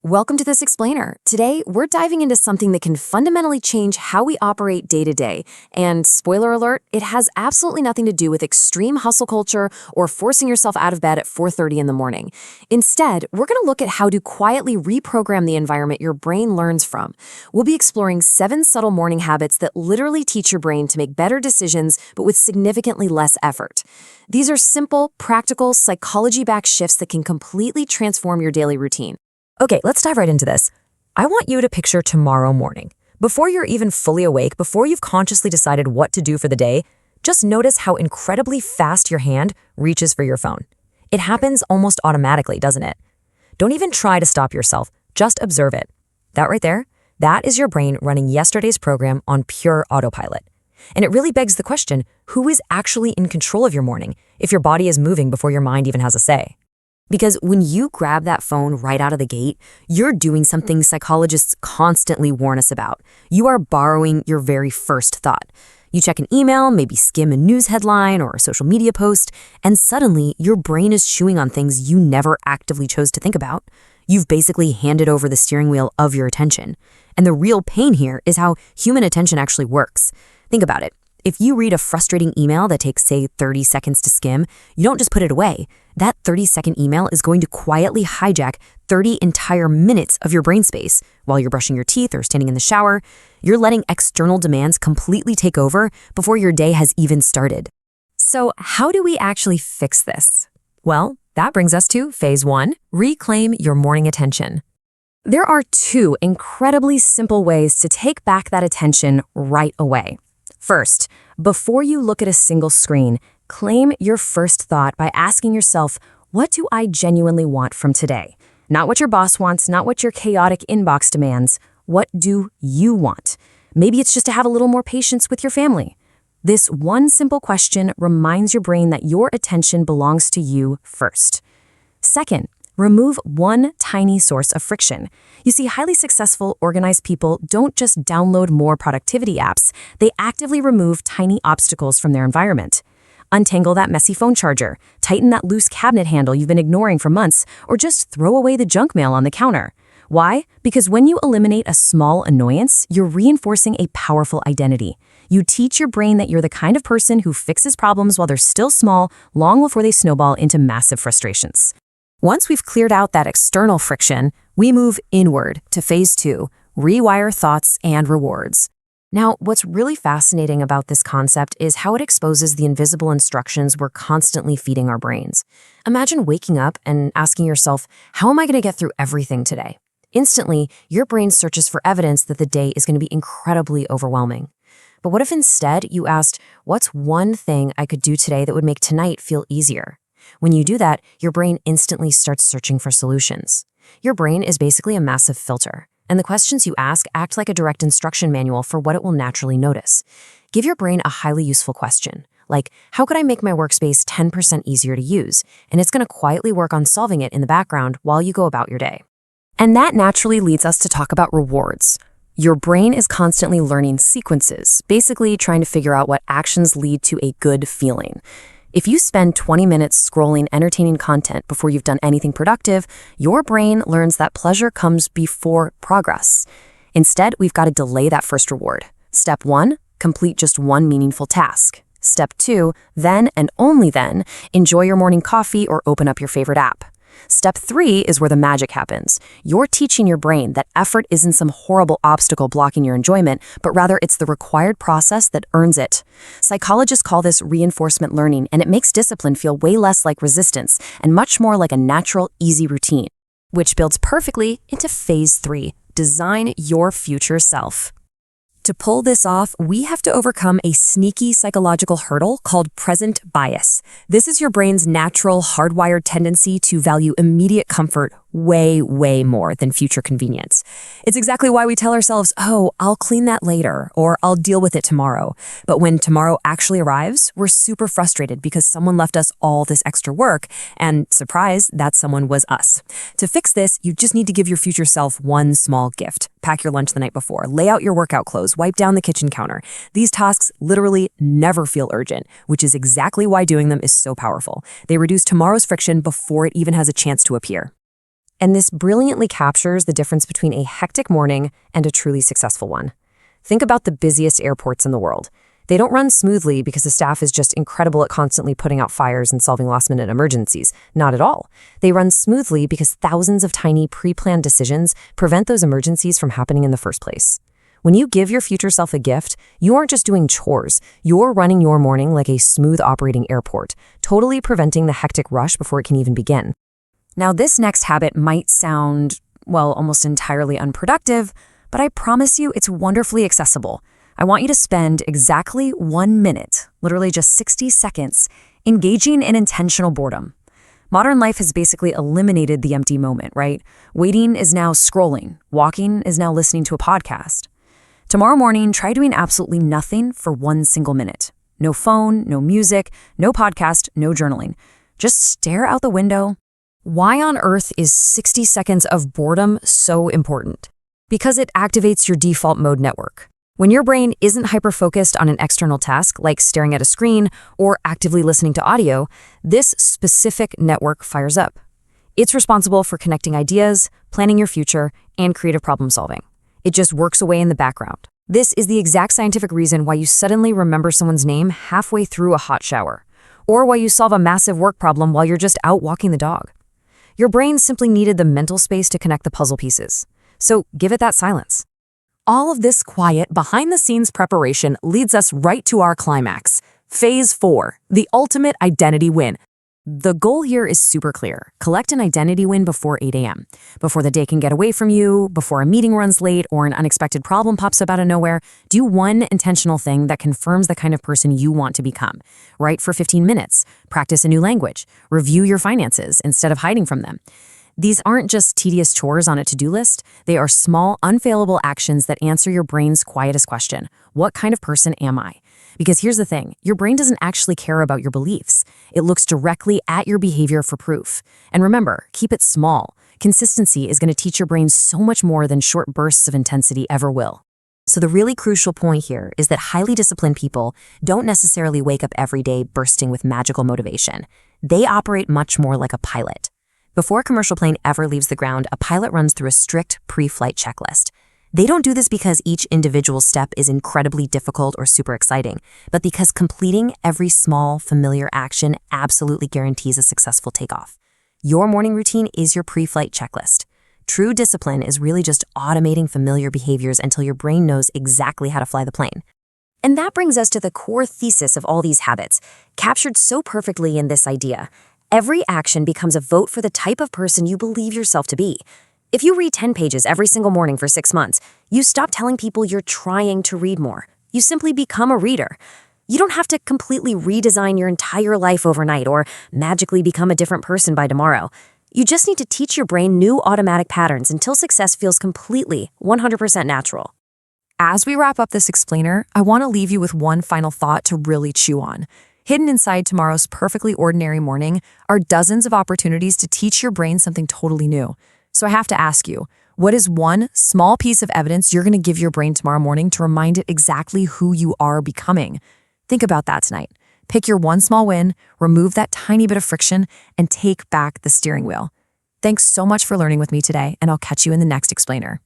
Welcome to This Explainer. Today, we're diving into something that can fundamentally change how we operate day to day. And spoiler alert, it has absolutely nothing to do with extreme hustle culture or forcing yourself out of bed at 4:30 in the morning. Instead, we're going to look at how to quietly reprogram the environment your brain learns from. We'll be exploring 7 subtle morning habits that literally teach your brain to make better decisions, but with significantly less effort. These are simple, practical, psychology-backed shifts that can completely transform your daily routine. Okay, let's dive right into this. I want you to picture tomorrow morning. Before you're even fully awake, before you've consciously decided what to do for the day, just notice how incredibly fast your hand reaches for your phone. It happens almost automatically, doesn't it? Don't even try to stop yourself, just observe it. That right there, that is your brain running yesterday's program on pure autopilot. And it really begs the question, who is actually in control of your morning if your body is moving before your mind even has a say? Because when you grab that phone right out of the gate, you're doing something psychologists constantly warn us about. You are borrowing your very first thought. You check an email, maybe skim a news headline or a social media post, and suddenly your brain is chewing on things you never actively chose to think about. You've basically handed over the steering wheel of your attention. And the real pain here is how human attention actually works. Think about it. If you read a frustrating email that takes, say, 30 seconds to skim, you don't just put it away. That 30-second email is going to quietly hijack 30 entire minutes of your brain space while you're brushing your teeth or standing in the shower. You're letting external demands completely take over before your day has even started. So how do we actually fix this? Well, that brings us to phase 1, reclaim your morning attention. There are 2 incredibly simple ways to take back that attention right away. First, before you look at a single screen, claim your first thought by asking yourself, what do I genuinely want from today? Not what your boss wants, not what your chaotic inbox demands. What do you want? Maybe it's just to have a little more patience with your family. This one simple question reminds your brain that your attention belongs to you first. Second, remove one tiny source of friction. You see, highly successful, organized people don't just download more productivity apps, they actively remove tiny obstacles from their environment. Untangle that messy phone charger, tighten that loose cabinet handle you've been ignoring for months, or just throw away the junk mail on the counter. Why? Because when you eliminate a small annoyance, you're reinforcing a powerful identity. You teach your brain that you're the kind of person who fixes problems while they're still small, long before they snowball into massive frustrations. Once we've cleared out that external friction, we move inward to phase 2, rewire thoughts and rewards. Now, what's really fascinating about this concept is how it exposes the invisible instructions we're constantly feeding our brains. Imagine waking up and asking yourself, how am I going to get through everything today? Instantly, your brain searches for evidence that the day is going to be incredibly overwhelming. But what if instead you asked, what's one thing I could do today that would make tonight feel easier? When you do that, your brain instantly starts searching for solutions. Your brain is basically a massive filter, and the questions you ask act like a direct instruction manual for what it will naturally notice. Give your brain a highly useful question, like, how could I make my workspace 10% easier to use? And it's going to quietly work on solving it in the background while you go about your day. And that naturally leads us to talk about rewards. Your brain is constantly learning sequences, basically trying to figure out what actions lead to a good feeling. If you spend 20 minutes scrolling entertaining content before you've done anything productive, your brain learns that pleasure comes before progress. Instead, we've got to delay that first reward. Step 1, complete just one meaningful task. Step 2, then and only then, enjoy your morning coffee or open up your favorite app. Step 3 is where the magic happens. You're teaching your brain that effort isn't some horrible obstacle blocking your enjoyment, but rather it's the required process that earns it. Psychologists call this reinforcement learning, and it makes discipline feel way less like resistance and much more like a natural, easy routine, which builds perfectly into phase 3, design your future self. To pull this off, we have to overcome a sneaky psychological hurdle called present bias. This is your brain's natural, hardwired tendency to value immediate comfort way, way more than future convenience. It's exactly why we tell ourselves, oh, I'll clean that later, or I'll deal with it tomorrow. But when tomorrow actually arrives, we're super frustrated because someone left us all this extra work, and surprise, that someone was us. To fix this, you just need to give your future self one small gift. Pack your lunch the night before, lay out your workout clothes, wipe down the kitchen counter. These tasks literally never feel urgent, which is exactly why doing them is so powerful. They reduce tomorrow's friction before it even has a chance to appear. And this brilliantly captures the difference between a hectic morning and a truly successful one. Think about the busiest airports in the world. They don't run smoothly because the staff is just incredible at constantly putting out fires and solving last-minute emergencies. Not at all. They run smoothly because thousands of tiny pre-planned decisions prevent those emergencies from happening in the first place. When you give your future self a gift, you aren't just doing chores. You're running your morning like a smooth operating airport, totally preventing the hectic rush before it can even begin. Now, this next habit might sound, well, almost entirely unproductive, but I promise you it's wonderfully accessible. I want you to spend exactly 1 minute, literally just 60 seconds, engaging in intentional boredom. Modern life has basically eliminated the empty moment, right? Waiting is now scrolling. Walking is now listening to a podcast. Tomorrow morning, try doing absolutely nothing for 1 single minute. No phone, no music, no podcast, no journaling. Just stare out the window. Why on earth is 60 seconds of boredom so important? Because it activates your default mode network. When your brain isn't hyper-focused on an external task, like staring at a screen or actively listening to audio, this specific network fires up. It's responsible for connecting ideas, planning your future, and creative problem solving. It just works away in the background. This is the exact scientific reason why you suddenly remember someone's name halfway through a hot shower, or why you solve a massive work problem while you're just out walking the dog. Your brain simply needed the mental space to connect the puzzle pieces. So give it that silence. All of this quiet, behind-the-scenes preparation leads us right to our climax. Phase 4, the ultimate identity win. The goal here is super clear. Collect an identity win before 8 a.m., before the day can get away from you, before a meeting runs late or an unexpected problem pops up out of nowhere. Do one intentional thing that confirms the kind of person you want to become. Write for 15 minutes. Practice a new language. Review your finances instead of hiding from them. These aren't just tedious chores on a to-do list. They are small, unfailable actions that answer your brain's quietest question. What kind of person am I? Because here's the thing, your brain doesn't actually care about your beliefs. It looks directly at your behavior for proof. And remember, keep it small. Consistency is going to teach your brain so much more than short bursts of intensity ever will. So the really crucial point here is that highly disciplined people don't necessarily wake up every day bursting with magical motivation. They operate much more like a pilot. Before a commercial plane ever leaves the ground, a pilot runs through a strict pre-flight checklist. They don't do this because each individual step is incredibly difficult or super exciting, but because completing every small, familiar action absolutely guarantees a successful takeoff. Your morning routine is your pre-flight checklist. True discipline is really just automating familiar behaviors until your brain knows exactly how to fly the plane. And that brings us to the core thesis of all these habits, captured so perfectly in this idea. Every action becomes a vote for the type of person you believe yourself to be. If you read 10 pages every single morning for 6 months, you stop telling people you're trying to read more. You simply become a reader. You don't have to completely redesign your entire life overnight or magically become a different person by tomorrow. You just need to teach your brain new automatic patterns until success feels completely 100% natural. As we wrap up this explainer, I want to leave you with one final thought to really chew on. Hidden inside tomorrow's perfectly ordinary morning are dozens of opportunities to teach your brain something totally new. So I have to ask you, what is one small piece of evidence you're going to give your brain tomorrow morning to remind it exactly who you are becoming? Think about that tonight. Pick your one small win, remove that tiny bit of friction, and take back the steering wheel. Thanks so much for learning with me today, and I'll catch you in the next explainer.